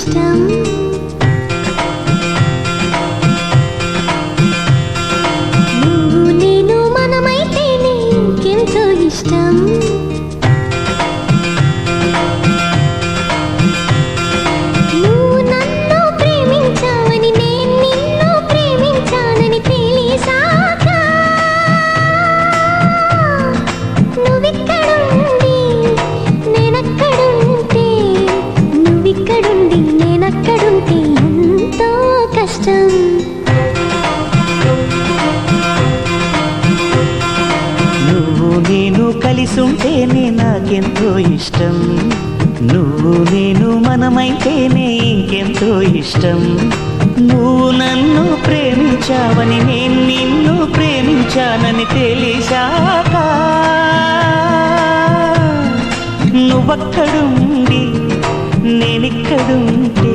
ఇష్టం. నువ్వు నేను మనమైతేనే ఇంకెంతో ఇష్టం. నువ్వు నన్ను ప్రేమించావని నేను నిన్ను ప్రేమించానని తెలిసాక నువ్విక్కడుండి నేనక్కడుంటే నువ్విక్కడుండి నేనక్కడుంటే ఎంతో కష్టం. నువ్వు నేను కలిసుంటేనే నాకెంతో ఇష్టం. నువ్వు నేను మనమైతేనే ఇంకెంతో ఇష్టం. నువ్వు నన్ను ప్రేమించావని నేను నిన్ను ప్రేమించానని తెలిసాక నువ్వక్కడుండి నేనిక్కడుంటే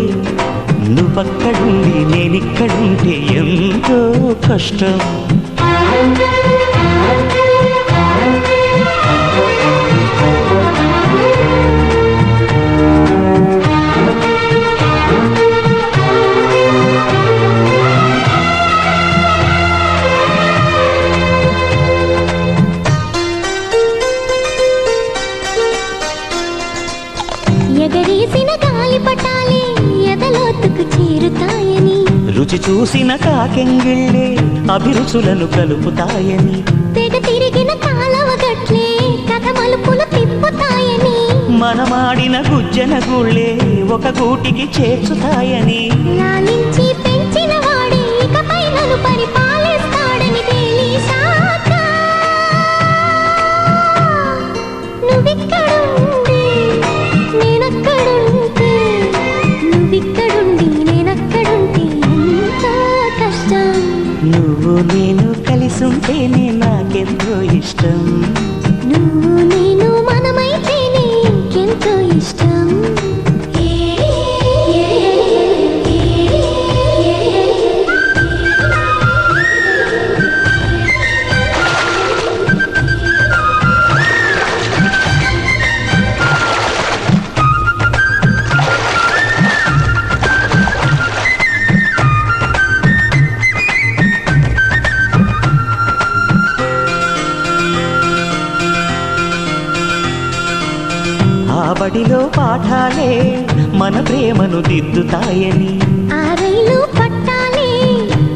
నువ్వక్కడుండి నేనిక్కడుంటే ఎంతో కష్టం. ఎగరేసిన గాలిపటాలే ఎదలోతుకు చేరుతాయని రుచి చూసిన కాకెంగిళ్ళే అభిరుచులను కలుపుతాయని తెగ తిరిగిన కాలవ గట్లే కథ మలుపులు తిప్పుతాయని మనమాడిన గుజ్జన గుళ్ళే ఒక గూటికి చేర్చుతాయని లాలించి పెంచిన వాడే ఇకపై నన్ను పరిపాలిస్తాడని తెలిసాక నువ్విక్కడుండి నేనక్కడుంటే నువ్విక్కడుండి నేనక్కడుంటే ఎంతో కష్టం. నువ్వు నేను కలిసుంటేనే నాకెంతో ఇష్టం. నువ్వు నేను మనమైతేనే ఇంకెంతో ఇష్టం. ఆ బడిలో పాఠాలే మన ప్రేమను దిద్దుతాయని ఆ రైలు పట్టాలే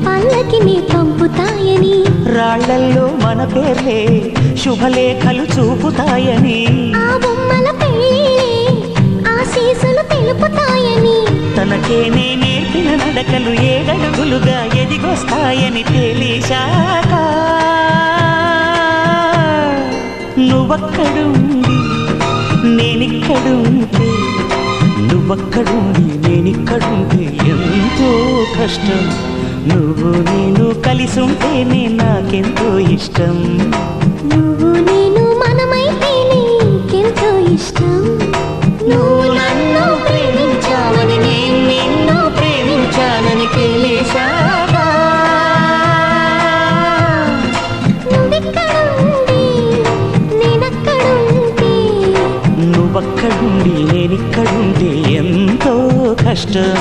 పల్లకిని పంపుతాయని రాళ్లల్లో మన పేర్లే శుభలేఖలు చూపుతాయని ఆ బొమ్మల పెళ్ళిలే ఆశీసులు తెలుపుతాయని తనకే నే నేర్పిన నడకలు ఏడడుగులుగా ఎదిగొస్తాయని తెలిసాక నువ్వక్కడుండి నేనిక్కడుంటే నువ్వక్కడుండి నేనిక్కడుంటే ఎంతో కష్టం. నువ్వు నేను కలిసుంటేనే నాకెంతో ఇష్టం. నువ్వు నేను మనమైతేనే ఇంకెంతో ఇష్టం. నువ్వు నన్ను ప్రేమించావని నేను నిన్ను ప్రేమించానని తెలిసాక నువ్విక్కడుండి నేనక్కడుంటే నువ్వక్కడుండి నేనిక్కడుంటే ఎంతో కష్టం.